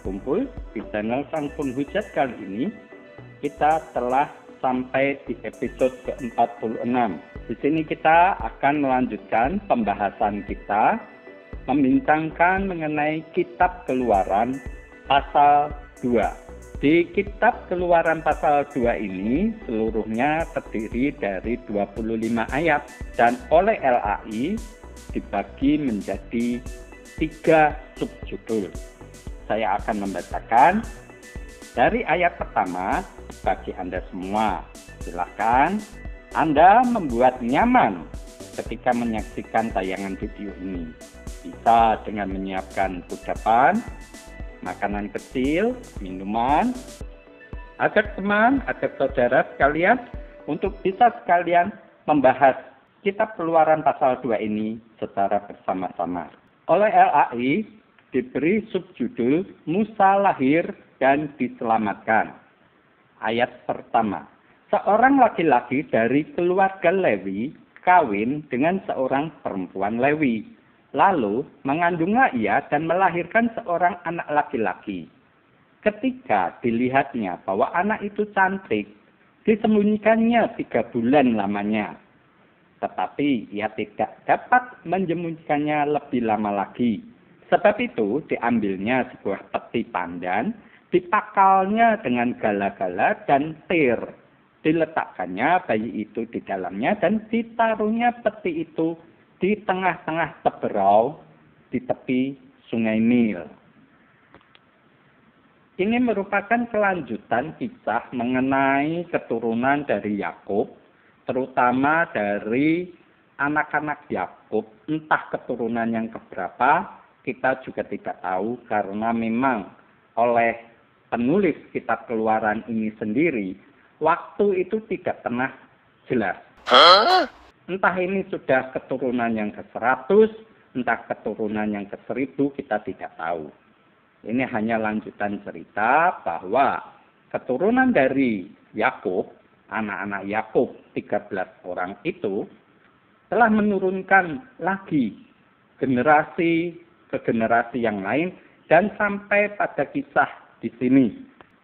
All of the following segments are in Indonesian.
berkumpul di channel Sang Penghujat. Kali ini kita telah sampai di episode ke-46. Di sini kita akan melanjutkan pembahasan kita membincangkan mengenai Kitab Keluaran pasal 2. Di Kitab Keluaran pasal 2 ini seluruhnya terdiri dari 25 ayat dan oleh LAI dibagi menjadi 3 subjudul. Saya akan membacakan dari ayat pertama bagi Anda semua. Silakan Anda membuat nyaman ketika menyaksikan tayangan video ini. Bisa dengan menyiapkan kudapan, makanan kecil, minuman, agar teman, agar saudara sekalian untuk bisa sekalian membahas Kitab Keluaran pasal 2 ini secara bersama-sama. Oleh LAI diberi subjudul Musa lahir dan diselamatkan. Ayat pertama. Seorang laki-laki dari keluarga Lewi kawin dengan seorang perempuan Lewi. Lalu mengandunglah ia dan melahirkan seorang anak laki-laki. Ketika dilihatnya bahwa anak itu cantik, disembunyikannya 3 bulan lamanya. Tetapi ia tidak dapat menyembunyikannya lebih lama lagi. Sebab itu diambilnya sebuah peti pandan, dipakalnya dengan gala-gala dan tir. Diletakkannya bayi itu di dalamnya dan ditaruhnya peti itu di tengah-tengah teberau di tepi Sungai Nil. Ini merupakan kelanjutan kisah mengenai keturunan dari Yakub, terutama dari anak-anak Yakub, entah keturunan yang keberapa, kita juga tidak tahu karena memang oleh penulis Kitab Keluaran ini sendiri, waktu itu tidak pernah jelas. Entah ini sudah keturunan yang ke-100, entah keturunan yang ke-1000, kita tidak tahu. Ini hanya lanjutan cerita bahwa keturunan dari Yakub, anak-anak Yakub 13 orang itu telah menurunkan lagi generasi ke generasi yang lain dan sampai pada kisah di sini.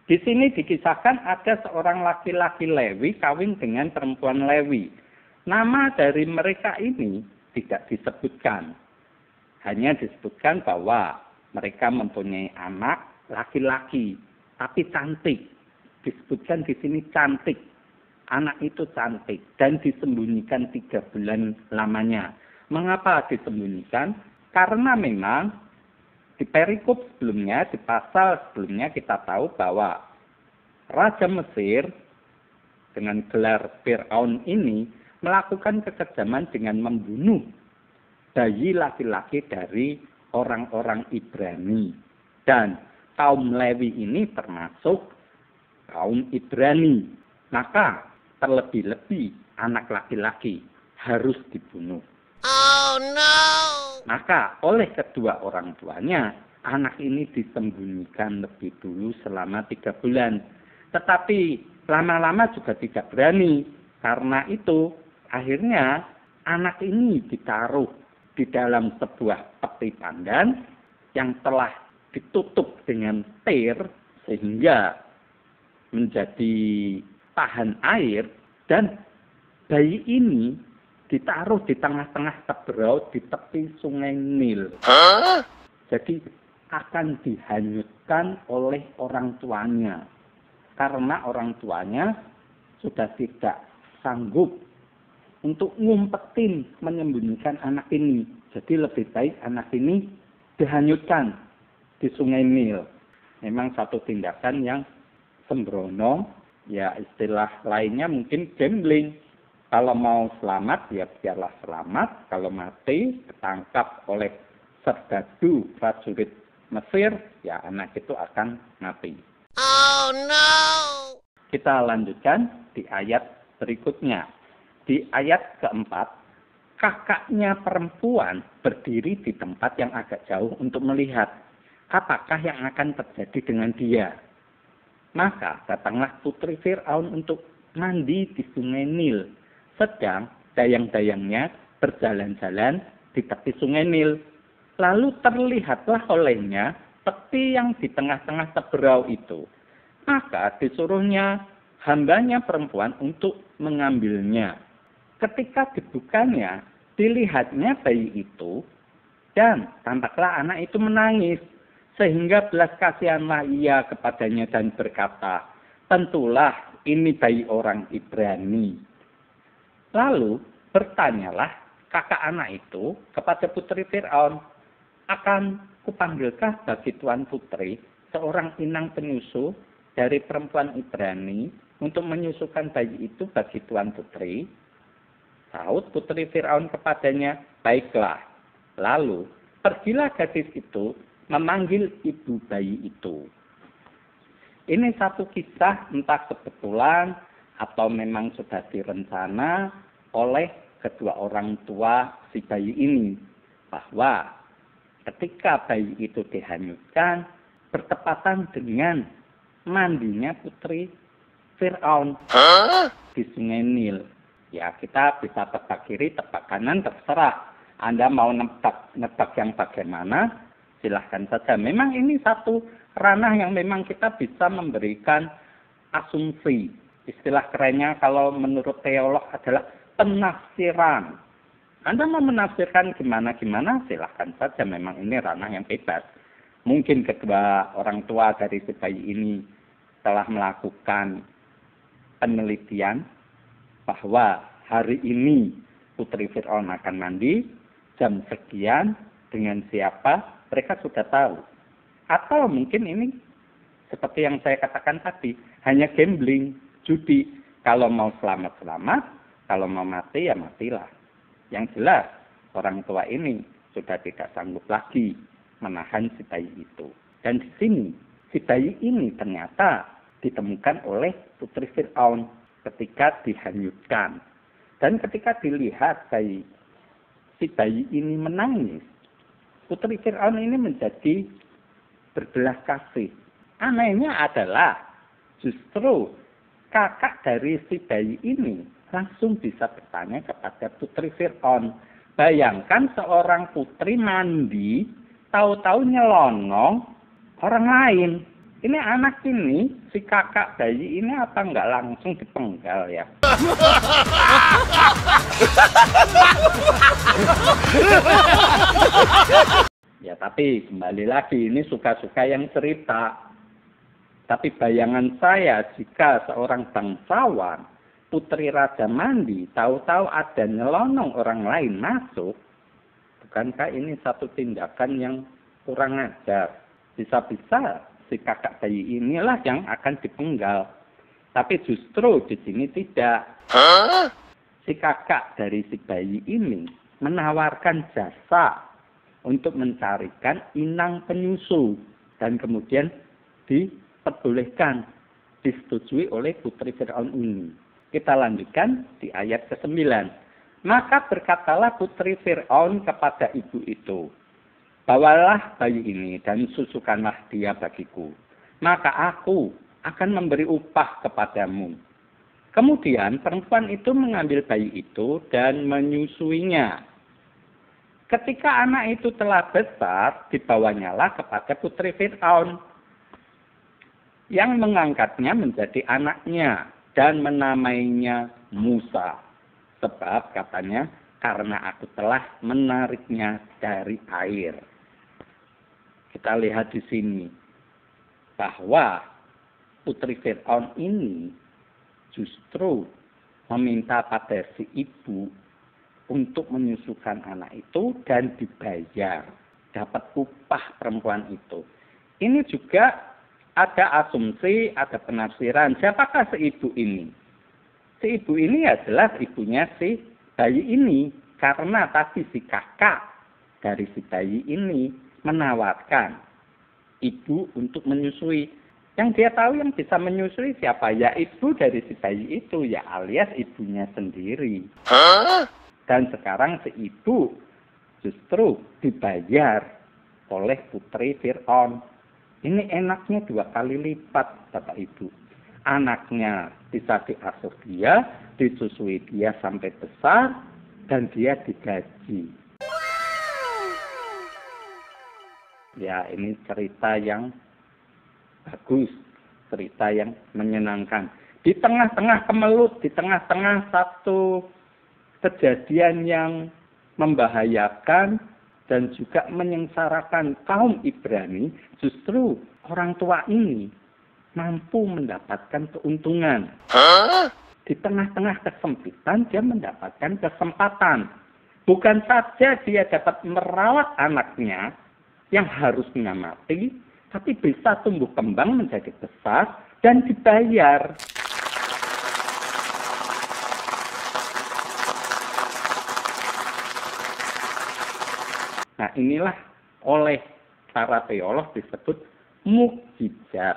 Di sini dikisahkan ada seorang laki-laki Lewi kawin dengan perempuan Lewi. Nama dari mereka ini tidak disebutkan. Hanya disebutkan bahwa mereka mempunyai anak laki-laki tapi cantik. Disebutkan di sini cantik. Anak itu cantik dan disembunyikan 3 bulan lamanya. Mengapa disembunyikan? Karena memang di perikop sebelumnya, di pasal sebelumnya kita tahu bahwa Raja Mesir dengan gelar Fir'aun ini melakukan kekejaman dengan membunuh bayi laki-laki dari orang-orang Ibrani. Dan kaum Lewi ini termasuk kaum Ibrani. Maka terlebih-lebih anak laki-laki harus dibunuh. Oh no! Maka oleh kedua orang tuanya, anak ini disembunyikan lebih dulu selama 3 bulan. Tetapi lama-lama juga tidak berani. Karena itu akhirnya anak ini ditaruh di dalam sebuah peti pandan yang telah ditutup dengan tir sehingga menjadi tahan air, dan bayi ini ditaruh di tengah-tengah teberau di tepi Sungai Nil. Jadi akan dihanyutkan oleh orang tuanya. Karena orang tuanya sudah tidak sanggup untuk ngumpetin menyembunyikan anak ini. Jadi lebih baik anak ini dihanyutkan di Sungai Nil. Memang satu tindakan yang sembrono, ya istilah lainnya mungkin gambling. Kalau mau selamat, ya biarlah selamat. Kalau mati, ketangkap oleh serdadu prajurit Mesir, ya anak itu akan mati. Oh no! Kita lanjutkan di ayat berikutnya. Di ayat keempat, kakaknya perempuan berdiri di tempat yang agak jauh untuk melihat apakah yang akan terjadi dengan dia. Maka datanglah putri Fir'aun untuk mandi di Sungai Nil. Sedang dayang-dayangnya berjalan-jalan di tepi Sungai Nil. Lalu terlihatlah olehnya peti yang di tengah-tengah teberau itu. Maka disuruhnya hambanya perempuan untuk mengambilnya. Ketika dibukanya, dilihatnya bayi itu, dan tampaklah anak itu menangis. Sehingga belas kasihanlah ia kepadanya dan berkata, tentulah ini bayi orang Ibrani. Lalu bertanyalah kakak anak itu kepada putri Fir'aun, akan kupanggilkah bagi tuan putri seorang inang penyusu dari perempuan Ibrani untuk menyusukan bayi itu bagi tuan putri? Saud putri Fir'aun kepadanya, baiklah. Lalu pergilah gadis itu memanggil ibu bayi itu. Ini satu kisah entah kebetulan atau memang sudah direncana oleh kedua orang tua si bayi ini. Bahwa ketika bayi itu dihanyutkan bertepatan dengan mandinya putri Fir'aun di Sungai Nil. Ya, kita bisa tebak kiri, tebak kanan, terserah. Anda mau nebak yang bagaimana? Silahkan saja. Memang ini satu ranah yang memang kita bisa memberikan asumsi. Istilah kerennya kalau menurut teolog adalah penafsiran. Anda mau menafsirkan gimana-gimana, silahkan saja. Memang ini ranah yang bebas. Mungkin kedua orang tua dari si bayi ini telah melakukan penelitian bahwa hari ini putri Fir'aun akan mandi, jam sekian, dengan siapa, mereka sudah tahu. Atau mungkin ini seperti yang saya katakan tadi, hanya gambling, judi. Kalau mau selamat-selamat, kalau mau mati ya matilah. Yang jelas orang tua ini sudah tidak sanggup lagi menahan si bayi itu. Dan di sini si bayi ini ternyata ditemukan oleh putri Fir'aun ketika dihanyutkan. Dan ketika dilihat si bayi ini menangis, putri Fir'aun ini menjadi berbelas kasih. Anehnya adalah justru kakak dari si bayi ini langsung bisa bertanya kepada putri Fir'aun. Bayangkan seorang putri mandi, tahu-tahu nyelonong orang lain. Ini anak ini, si kakak bayi ini apa enggak langsung dipenggal ya? Ya tapi kembali lagi ini suka-suka yang cerita. Tapi bayangan saya jika seorang bangsawan, putri raja mandi, tahu-tahu ada nyelonong orang lain masuk, bukankah ini satu tindakan yang kurang ajar? Bisa-bisa si kakak bayi inilah yang akan dipenggal. Tapi justru di sini tidak. Si kakak dari si bayi ini menawarkan jasa untuk mencarikan inang penyusu. Dan kemudian diperbolehkan, disetujui oleh putri Fir'aun ini. Kita lanjutkan di ayat ke-9. Maka berkatalah putri Fir'aun kepada ibu itu, bawalah bayi ini dan susukanlah dia bagiku. Maka aku akan memberi upah kepadamu. Kemudian perempuan itu mengambil bayi itu dan menyusuinya. Ketika anak itu telah besar, dibawanyalah kepada putri Fir'aun yang mengangkatnya menjadi anaknya dan menamainya Musa. Sebab katanya, karena aku telah menariknya dari air. Kita lihat di sini bahwa putri Fir'aun ini justru meminta pada si ibu untuk menyusukan anak itu dan dibayar. Dapat upah perempuan itu. Ini juga ada asumsi, ada penafsiran. Siapakah si ibu ini? Si ibu ini adalah ibunya si bayi ini. Karena tadi si kakak dari si bayi ini menawarkan ibu untuk menyusui. Yang dia tahu yang bisa menyusui siapa? Ya ibu dari si bayi itu, ya alias ibunya sendiri. Dan sekarang si ibu justru dibayar oleh putri Fir'aun. Ini enaknya 2 kali lipat, Bapak Ibu. Anaknya bisa diasuh dia, disusui dia sampai besar, dan dia digaji. Ya, ini cerita yang bagus, cerita yang menyenangkan. Di tengah-tengah kemelut, di tengah-tengah satu kejadian yang membahayakan dan juga menyengsarakan kaum Ibrani, justru orang tua ini mampu mendapatkan keuntungan. Di tengah-tengah kesempitan, dia mendapatkan kesempatan. Bukan saja dia dapat merawat anaknya yang harusnya mati, tapi bisa tumbuh kembang menjadi besar dan dibayar. Nah, inilah oleh para teolog disebut mukjizat.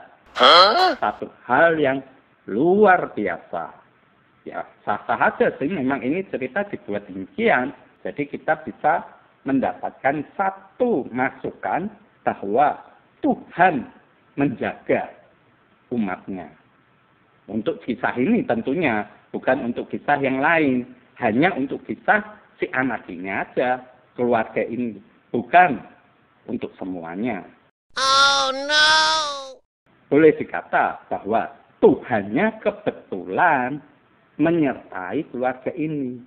Satu hal yang luar biasa. Ya, sah-sah aja sih, memang ini cerita dibuat demikian. Jadi kita bisa mendapatkan satu masukan bahwa Tuhan menjaga umatnya. Untuk kisah ini tentunya, bukan untuk kisah yang lain. Hanya untuk kisah si anak ini aja, keluarga ini. Bukan untuk semuanya. Oh no! Boleh dikata bahwa Tuhannya kebetulan menyertai keluarga ini.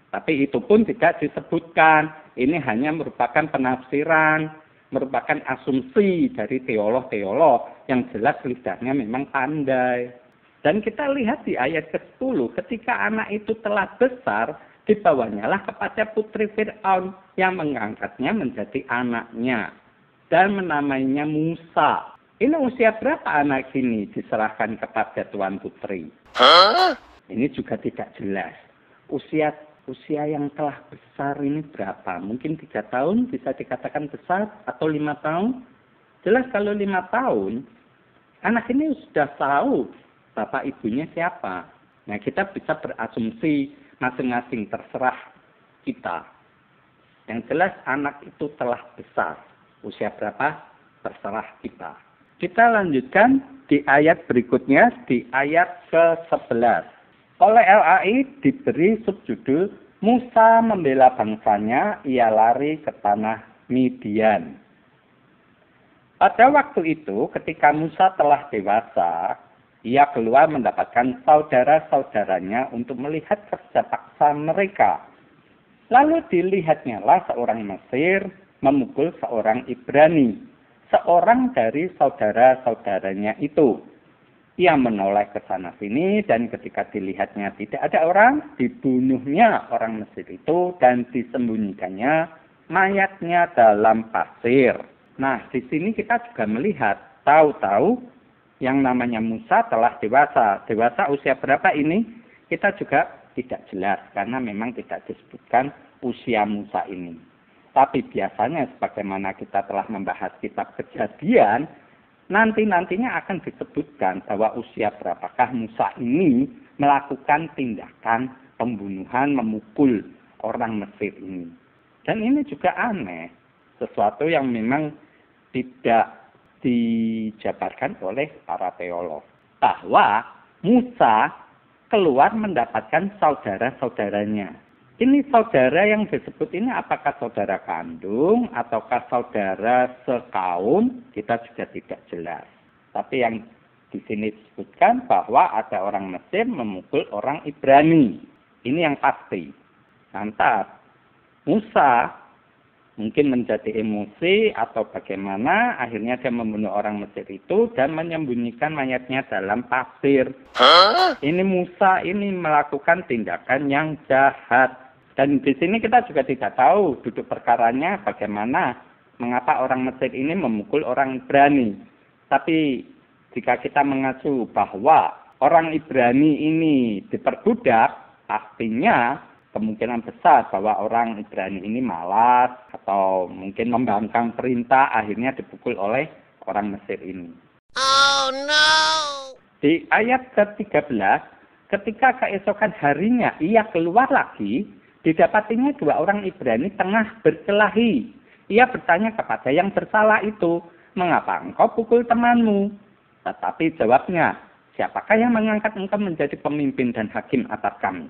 Tapi itu pun tidak disebutkan. Ini hanya merupakan penafsiran, merupakan asumsi dari teolog-teolog yang jelas lidahnya memang pandai. Dan kita lihat di ayat ke-10, ketika anak itu telah besar, dibawanyalah kepada putri Fir'aun yang mengangkatnya menjadi anaknya dan menamainya Musa. Ini usia berapa anak ini diserahkan kepada tuan putri? Ini juga tidak jelas. Usia yang telah besar ini berapa? Mungkin 3 tahun bisa dikatakan besar atau 5 tahun? Jelas kalau 5 tahun, anak ini sudah tahu bapak ibunya siapa. Nah, kita bisa berasumsi masing-masing, terserah kita. Yang jelas anak itu telah besar. Usia berapa? Terserah kita. Kita lanjutkan di ayat berikutnya, di ayat ke-11. Oleh LAI diberi subjudul Musa membela bangsanya, ia lari ke tanah Midian. Pada waktu itu, ketika Musa telah dewasa, ia keluar mendapatkan saudara-saudaranya untuk melihat kerja paksa mereka. Lalu dilihatnyalah seorang Mesir memukul seorang Ibrani, seorang dari saudara-saudaranya itu. Ia menoleh ke sana sini dan ketika dilihatnya tidak ada orang, dibunuhnya orang Mesir itu dan disembunyikannya mayatnya dalam pasir. Nah, di sini kita juga melihat, tahu-tahu yang namanya Musa telah dewasa. Dewasa usia berapa ini? Kita juga tidak jelas karena memang tidak disebutkan usia Musa ini. Tapi biasanya sebagaimana kita telah membahas kitab Kejadian, nanti-nantinya akan disebutkan bahwa usia berapakah Musa ini melakukan tindakan pembunuhan, memukul orang Mesir ini. Dan ini juga aneh, sesuatu yang memang tidak dijabarkan oleh para teolog. Bahwa Musa keluar mendapatkan saudara-saudaranya. Ini saudara yang disebut ini apakah saudara kandung ataukah saudara sekaum, kita juga tidak jelas. Tapi yang di sini disebutkan bahwa ada orang Mesir memukul orang Ibrani. Ini yang pasti. Lantas Musa mungkin menjadi emosi atau bagaimana, akhirnya dia membunuh orang Mesir itu dan menyembunyikan mayatnya dalam pasir. Ini Musa ini melakukan tindakan yang jahat. Dan di sini kita juga tidak tahu duduk perkaranya bagaimana, mengapa orang Mesir ini memukul orang Ibrani. Tapi jika kita mengacu bahwa orang Ibrani ini diperbudak, pastinya kemungkinan besar bahwa orang Ibrani ini malas atau mungkin membangkang perintah, akhirnya dipukul oleh orang Mesir ini. Oh no! Di ayat ke-13, ketika keesokan harinya ia keluar lagi, didapatinya 2 orang Ibrani tengah berkelahi. Ia bertanya kepada yang bersalah itu, mengapa engkau pukul temanmu? Tetapi jawabnya, siapakah yang mengangkat engkau menjadi pemimpin dan hakim atas kami?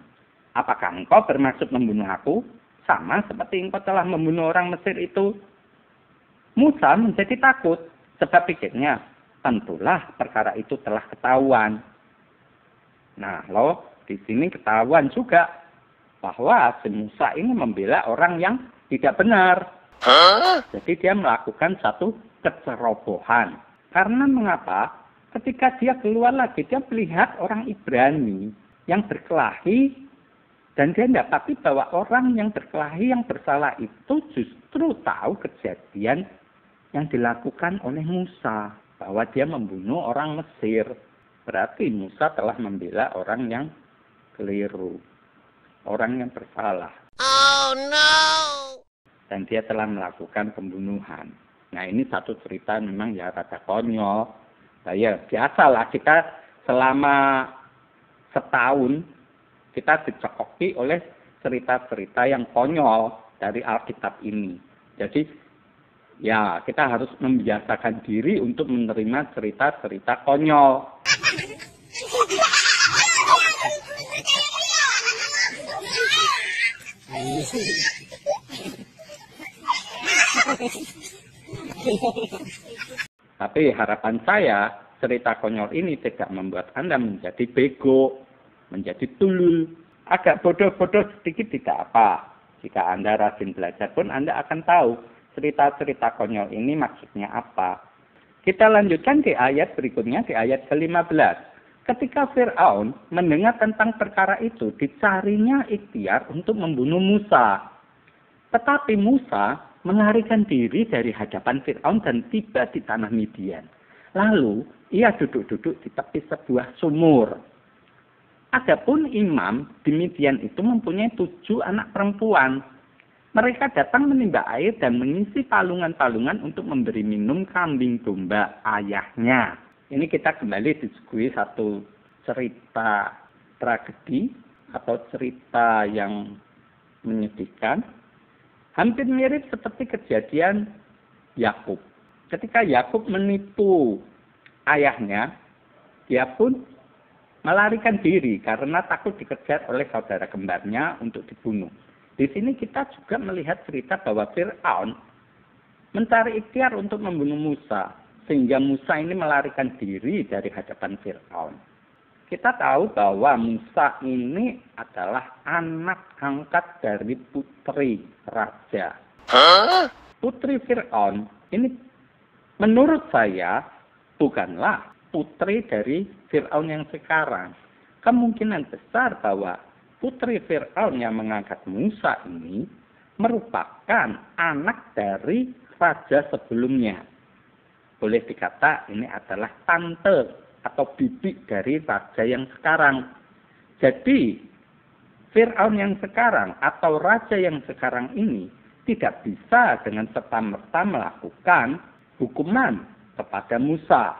Apakah engkau bermaksud membunuh aku? Sama seperti engkau telah membunuh orang Mesir itu. Musa menjadi takut. Sebab pikirnya, tentulah perkara itu telah ketahuan. Nah, di sini ketahuan juga bahwa si Musa ini membela orang yang tidak benar. Jadi dia melakukan satu kecerobohan. Karena mengapa? Ketika dia keluar lagi, dia melihat orang Ibrani yang berkelahi, dan dia mendapati bahwa orang yang berkelahi, yang bersalah itu justru tahu kejadian yang dilakukan oleh Musa, bahwa dia membunuh orang Mesir. Berarti Musa telah membela orang yang keliru, orang yang bersalah. Oh no! Dan dia telah melakukan pembunuhan. Nah, ini satu cerita memang ya rada konyol. Nah, ya biasalah kita selama setahun kita dicekoki oleh cerita-cerita yang konyol dari Alkitab ini. Jadi ya kita harus membiasakan diri untuk menerima cerita-cerita konyol. Tapi harapan saya, cerita konyol ini tidak membuat Anda menjadi bego, menjadi tulul. Agak bodoh-bodoh sedikit tidak apa. Jika Anda rajin belajar pun Anda akan tahu cerita-cerita konyol ini maksudnya apa. Kita lanjutkan di ayat berikutnya, di ayat ke-15. Ketika Fir'aun mendengar tentang perkara itu, dicarinya ikhtiar untuk membunuh Musa. Tetapi Musa melarikan diri dari hadapan Fir'aun dan tiba di tanah Midian. Lalu ia duduk-duduk di tepi sebuah sumur. Adapun imam di Midian itu mempunyai 7 anak perempuan. Mereka datang menimba air dan mengisi palungan-palungan untuk memberi minum kambing domba ayahnya. Ini kita kembali disuguhi satu cerita tragedi atau cerita yang menyedihkan. Hampir mirip seperti kejadian Yakub. Ketika Yakub menipu ayahnya, dia pun melarikan diri karena takut dikejar oleh saudara kembarnya untuk dibunuh. Di sini kita juga melihat cerita bahwa Fir'aun mencari ikhtiar untuk membunuh Musa, sehingga Musa ini melarikan diri dari hadapan Fir'aun. Kita tahu bahwa Musa ini adalah anak angkat dari putri raja. Putri Fir'aun ini menurut saya bukanlah putri dari Fir'aun yang sekarang. Kemungkinan besar bahwa putri Fir'aun yang mengangkat Musa ini merupakan anak dari raja sebelumnya. Boleh dikata ini adalah tante atau bibi dari raja yang sekarang. Jadi, Fir'aun yang sekarang atau raja yang sekarang ini tidak bisa dengan serta-merta melakukan hukuman kepada Musa.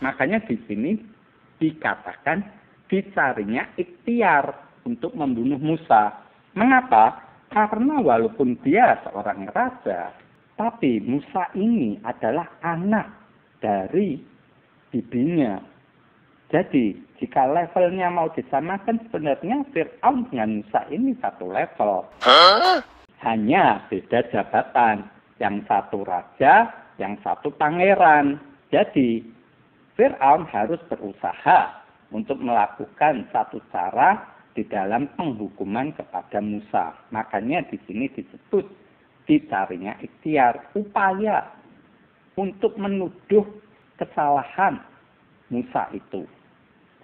Makanya di sini dikatakan dicarinya ikhtiar untuk membunuh Musa. Mengapa? Karena walaupun dia seorang raja, tapi Musa ini adalah anak dari bibinya. Jadi, jika levelnya mau disamakan, sebenarnya Fir'aun dengan Musa ini satu level. Hanya beda jabatan. Yang satu raja, yang satu pangeran. Jadi, Fir'aun harus berusaha untuk melakukan satu cara di dalam penghukuman kepada Musa. Makanya di sini disebut dicarinya ikhtiar, upaya untuk menuduh kesalahan Musa itu,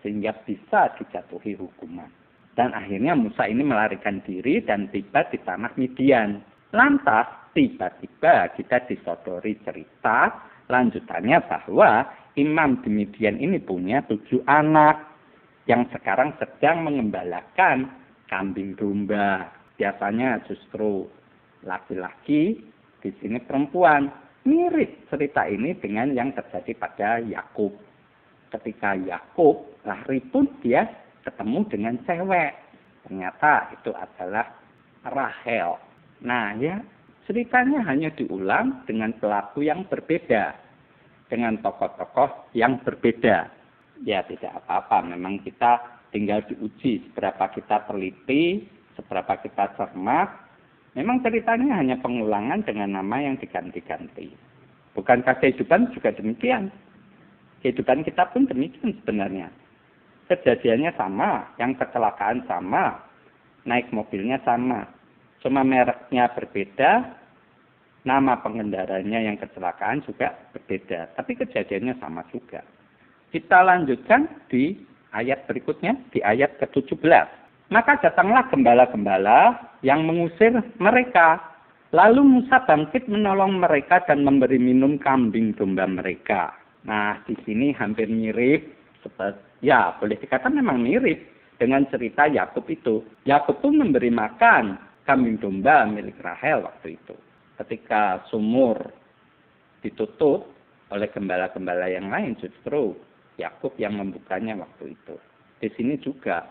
sehingga bisa dijatuhi hukuman. Dan akhirnya Musa ini melarikan diri dan tiba di tanah Midian. Lantas tiba-tiba kita disodori cerita lanjutannya bahwa imam di Midian ini punya 7 anak yang sekarang sedang mengembalakan kambing domba. Biasanya justru laki-laki, di sini perempuan. Mirip cerita ini dengan yang terjadi pada Yakub. Ketika Yakub lari pun dia ketemu dengan cewek. Ternyata itu adalah Rahel. Nah ya, ceritanya hanya diulang dengan pelaku yang berbeda. Dengan tokoh-tokoh yang berbeda. Ya tidak apa-apa, memang kita tinggal diuji seberapa kita teliti, seberapa kita cermat, Memang ceritanya hanya pengulangan dengan nama yang diganti-ganti. Bukankah kehidupan juga demikian? Kehidupan kita pun demikian sebenarnya. Kejadiannya sama, yang kecelakaan sama, naik mobilnya sama. Cuma mereknya berbeda, nama pengendaranya yang kecelakaan juga berbeda. Tapi kejadiannya sama juga. Kita lanjutkan di ayat berikutnya, di ayat ke-17. Maka datanglah gembala-gembala yang mengusir mereka. Lalu Musa bangkit menolong mereka dan memberi minum kambing domba mereka. Nah, di sini hampir mirip, ya boleh dikatakan memang mirip dengan cerita Yakub itu. Yakub pun memberi makan kambing domba milik Rahel waktu itu. Ketika sumur ditutup oleh gembala-gembala yang lain, justru Yakub yang membukanya waktu itu. Di sini juga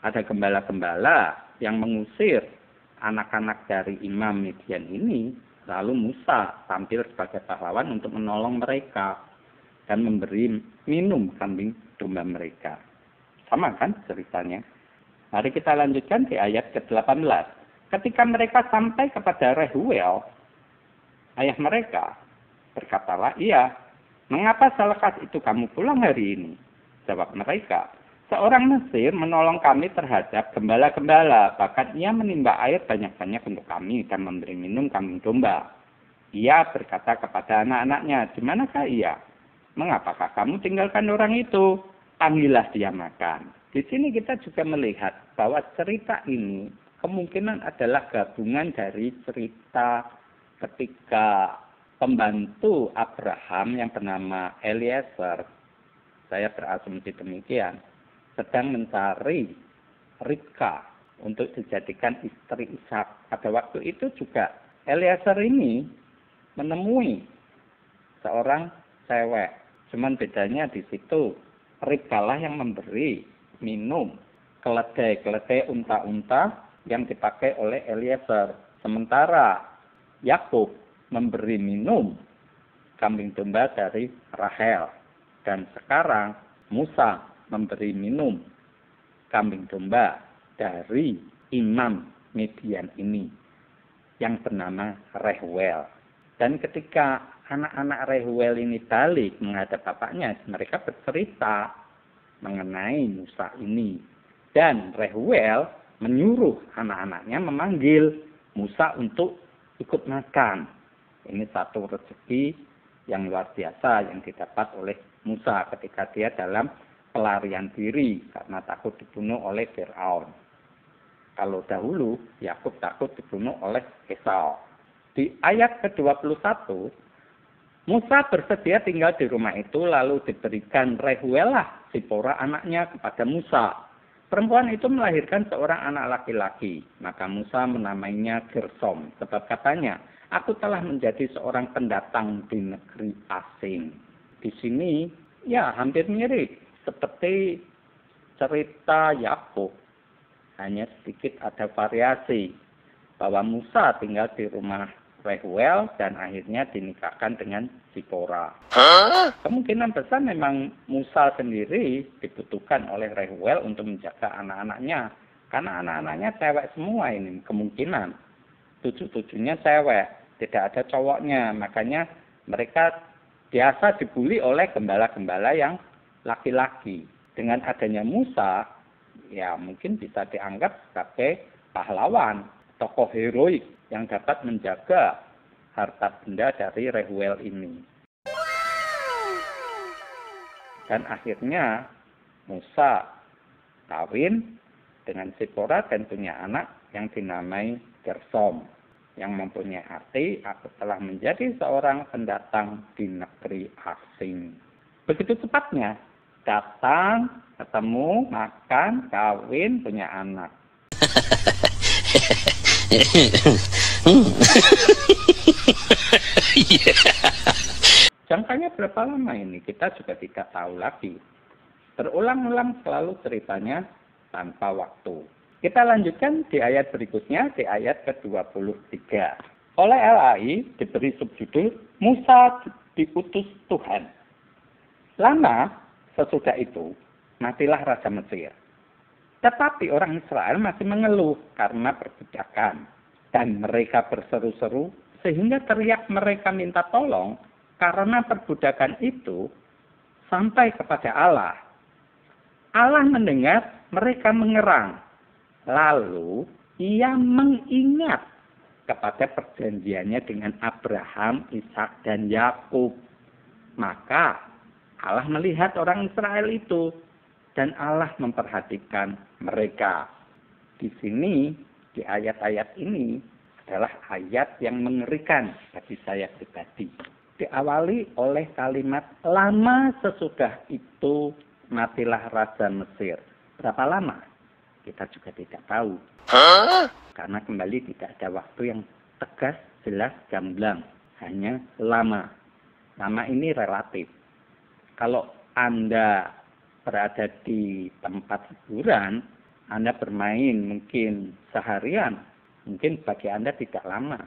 ada gembala-gembala yang mengusir anak-anak dari Imam Midian ini, lalu Musa tampil sebagai pahlawan untuk menolong mereka dan memberi minum kambing domba mereka. Sama kan ceritanya? Mari kita lanjutkan di ayat ke-18. Ketika mereka sampai kepada Rehuel, ayah mereka, berkatalah, "Iya, mengapa selekas itu kamu pulang hari ini?" Jawab mereka, "Seorang Mesir menolong kami terhadap gembala-gembala, bahkan ia menimba air banyak-banyak untuk kami dan memberi minum kambing domba." Ia berkata kepada anak-anaknya, "Di manakah ia? Mengapakah kamu tinggalkan orang itu? Panggillah dia makan." Di sini kita juga melihat bahwa cerita ini kemungkinan adalah gabungan dari cerita ketika pembantu Abraham yang bernama Eliezer, saya berasumsi demikian, sedang mencari Ribka untuk dijadikan istri Ishak. Pada waktu itu juga Eliezer ini menemui seorang cewek. Cuman bedanya di situ Ribka lah yang memberi minum keledai unta-unta yang dipakai oleh Eliezer. Sementara Yakub memberi minum kambing domba dari Rahel. Dan sekarang Musa memberi minum kambing domba dari Imam Midian ini yang bernama Rehuel. Dan ketika anak-anak Rehuel ini balik menghadap bapaknya, mereka bercerita mengenai Musa ini. Dan Rehuel menyuruh anak-anaknya memanggil Musa untuk ikut makan. Ini satu rezeki yang luar biasa yang didapat oleh Musa ketika dia dalam pelarian diri karena takut dibunuh oleh Fir'aun. Kalau dahulu Yakub takut dibunuh oleh Esau. Di ayat ke-21, Musa bersedia tinggal di rumah itu lalu diberikan Rehuelah Sipora anaknya kepada Musa. Perempuan itu melahirkan seorang anak laki-laki. Maka Musa menamainya Gersom sebab katanya, "Aku telah menjadi seorang pendatang di negeri asing." Di sini ya hampir mirip seperti cerita Yakub. Hanya sedikit ada variasi bahwa Musa tinggal di rumah Rehuel dan akhirnya dinikahkan dengan Sipora. Kemungkinan besar memang Musa sendiri dibutuhkan oleh Rehuel untuk menjaga anak-anaknya. Karena anak-anaknya cewek semua ini kemungkinan. 7-7-nya cewek, tidak ada cowoknya. Makanya mereka biasa dibuli oleh gembala-gembala yang laki-laki. Dengan adanya Musa, ya mungkin bisa dianggap sebagai pahlawan, tokoh heroik yang dapat menjaga harta benda dari Rehuel ini. Dan akhirnya Musa kawin dengan Sipora dan punya anak yang dinamai Gersom, yang mempunyai arti aku telah menjadi seorang pendatang di negeri asing. Begitu cepatnya, datang, ketemu, makan, kawin, punya anak. Jangkanya berapa lama ini? Kita juga tidak tahu lagi. Berulang-ulang selalu ceritanya tanpa waktu. Kita lanjutkan di ayat berikutnya, di ayat ke-23. Oleh LAI diberi subjudul Musa diutus Tuhan. Lama sesudah itu, matilah Raja Mesir. Tetapi orang Israel masih mengeluh karena perbudakan. Dan mereka berseru-seru sehingga teriak mereka minta tolong karena perbudakan itu sampai kepada Allah. Allah mendengar mereka mengerang. Lalu ia mengingat kepada perjanjiannya dengan Abraham, Ishak, dan Yakub. Maka Allah melihat orang Israel itu dan Allah memperhatikan mereka. Di sini, di ayat-ayat ini adalah ayat yang mengerikan bagi saya pribadi. Diawali oleh kalimat lama sesudah itu matilah Raja Mesir. Berapa lama? Kita juga tidak tahu. Karena kembali tidak ada waktu yang tegas, jelas, gamblang. Hanya lama. Lama ini relatif. Kalau Anda berada di tempat hiburan, Anda bermain mungkin seharian, mungkin bagi Anda tidak lama.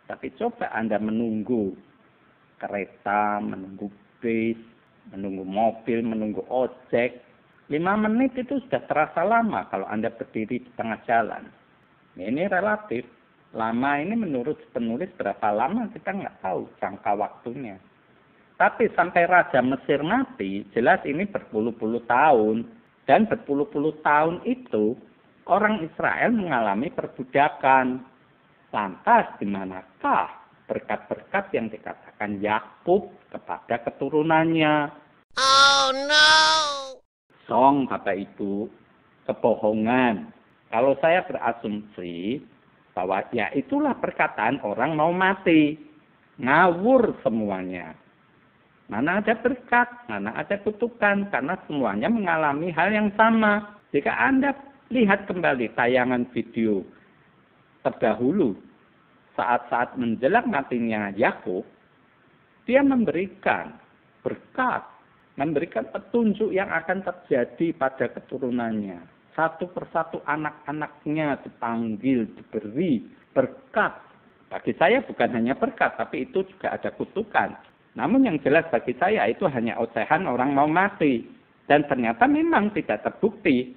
Tapi coba Anda menunggu kereta, menunggu bis, menunggu mobil, menunggu ojek. 5 menit itu sudah terasa lama kalau Anda berdiri di tengah jalan. Ini relatif. Lama ini menurut penulis berapa lama kita nggak tahu jangka waktunya. Tapi sampai Raja Mesir mati, jelas ini berpuluh-puluh tahun. Dan berpuluh-puluh tahun itu orang Israel mengalami perbudakan. Lantas di manakah berkat-berkat yang dikatakan Yakub kepada keturunannya? Oh no! Song Bapak Ibu, kebohongan. Kalau saya berasumsi bahwa ya itulah perkataan orang mau mati. Ngawur semuanya. Mana ada berkat, mana ada kutukan. Karena semuanya mengalami hal yang sama. Jika Anda lihat kembali tayangan video terdahulu, saat-saat menjelang matinya Yakub, dia memberikan berkat, memberikan petunjuk yang akan terjadi pada keturunannya. Satu persatu anak-anaknya dipanggil, diberi berkat. Bagi saya bukan hanya berkat, tapi itu juga ada kutukan. Namun yang jelas bagi saya itu hanya ocehan orang mau mati. Dan ternyata memang tidak terbukti.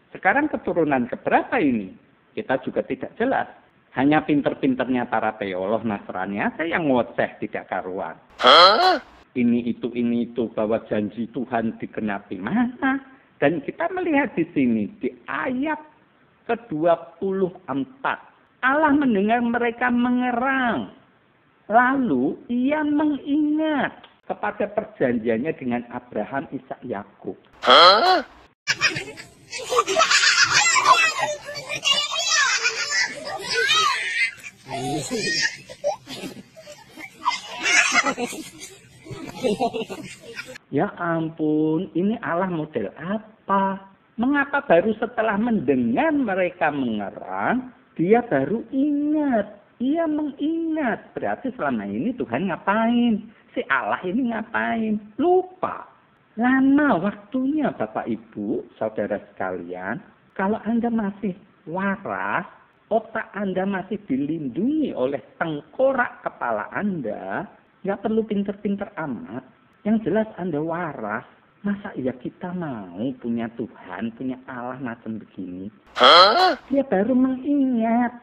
Sekarang keturunan keberapa ini? Kita juga tidak jelas. Hanya pinter-pinternya para teolog Nasrani aja yang ngoceh tidak karuan. Ini itu bahwa janji Tuhan digenapi. Mana? Dan kita melihat di sini di ayat ke-24. Allah mendengar mereka mengerang. Lalu ia mengingat kepada perjanjiannya dengan Abraham, Ishak, Yakub. Ya ampun, ini Allah model apa? Mengapa baru setelah mendengar mereka mengerang, dia baru ingat? Ia mengingat. Berarti selama ini Tuhan ngapain? Si Allah ini ngapain? Lupa. Lama waktunya Bapak Ibu, saudara sekalian. Kalau Anda masih waras, otak Anda masih dilindungi oleh tengkorak kepala Anda, nggak perlu pinter-pinter amat. Yang jelas Anda waras. Masa ya kita mau punya Tuhan, punya Allah macam begini? Dia baru mengingat.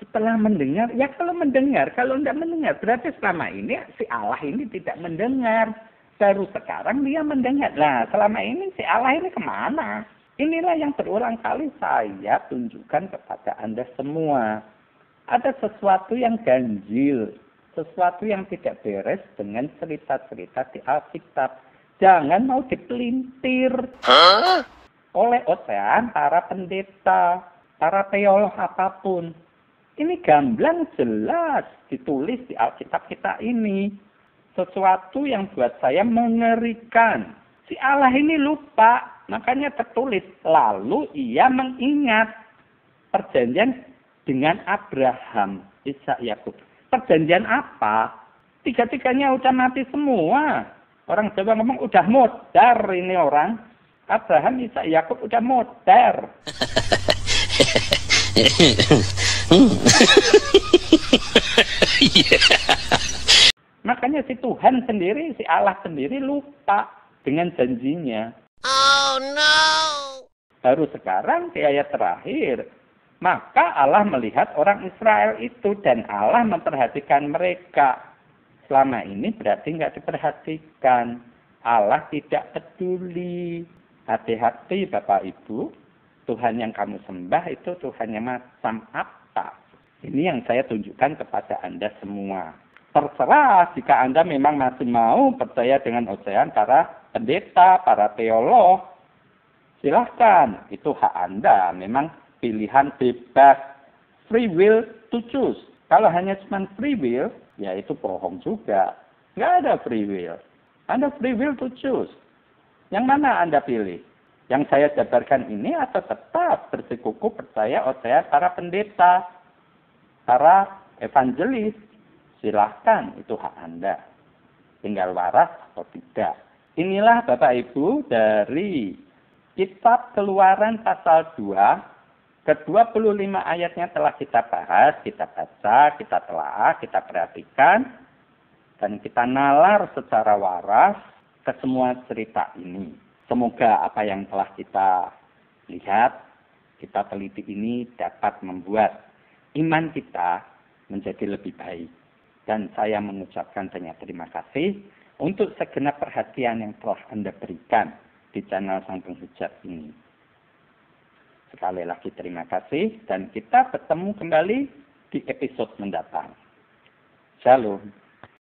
Setelah mendengar, ya kalau mendengar, kalau tidak mendengar, berarti selama ini si Allah ini tidak mendengar. Baru sekarang dia mendengar. Nah, selama ini si Allah ini kemana? Inilah yang berulang kali saya tunjukkan kepada Anda semua. Ada sesuatu yang ganjil, sesuatu yang tidak beres dengan cerita-cerita di Alkitab. Jangan mau dipelintir oleh ocehan para pendeta, para teolog apapun. Ini gamblang jelas ditulis di Alkitab kita ini. Sesuatu yang buat saya mengerikan. Si Allah ini lupa, makanya tertulis. Lalu ia mengingat perjanjian dengan Abraham, Ishak, Yakub. Perjanjian apa? Tiga-tiganya udah mati semua. Orang Jawa ngomong udah modar ini orang. Abraham, Ishak, Yakub udah modar. Makanya si Tuhan sendiri, si Allah sendiri lupa dengan janjinya. Oh no. Baru sekarang di ayat terakhir Maka Allah melihat orang Israel itu dan Allah memperhatikan mereka. Selama ini berarti nggak diperhatikan. Allah tidak peduli. Hati-hati Bapak Ibu. Tuhan yang kamu sembah itu Tuhan yang macam apa? Ini yang saya tunjukkan kepada Anda semua. Terserah jika Anda memang masih mau percaya dengan ocehan para pendeta, para teolog. Silahkan, itu hak Anda. Memang pilihan bebas, free will to choose. Kalau hanya cuma free will, ya itu bohong juga. Nggak ada free will. Anda free will to choose. Yang mana Anda pilih? Yang saya jabarkan ini atau tetap bersikukuh percaya ocehan para pendeta, para evangelis? Silahkan, itu hak Anda. Tinggal waras atau tidak. Inilah Bapak Ibu dari Kitab Keluaran pasal 2. Ke-25 ayatnya telah kita bahas, kita baca, kita telaah, kita perhatikan, dan kita nalar secara waras ke semua cerita ini. Semoga apa yang telah kita lihat, kita teliti ini dapat membuat iman kita menjadi lebih baik. Dan saya mengucapkan banyak terima kasih untuk segenap perhatian yang telah Anda berikan di channel Sang Penghujat ini. Sekali lagi terima kasih dan kita bertemu kembali di episode mendatang. Shalom.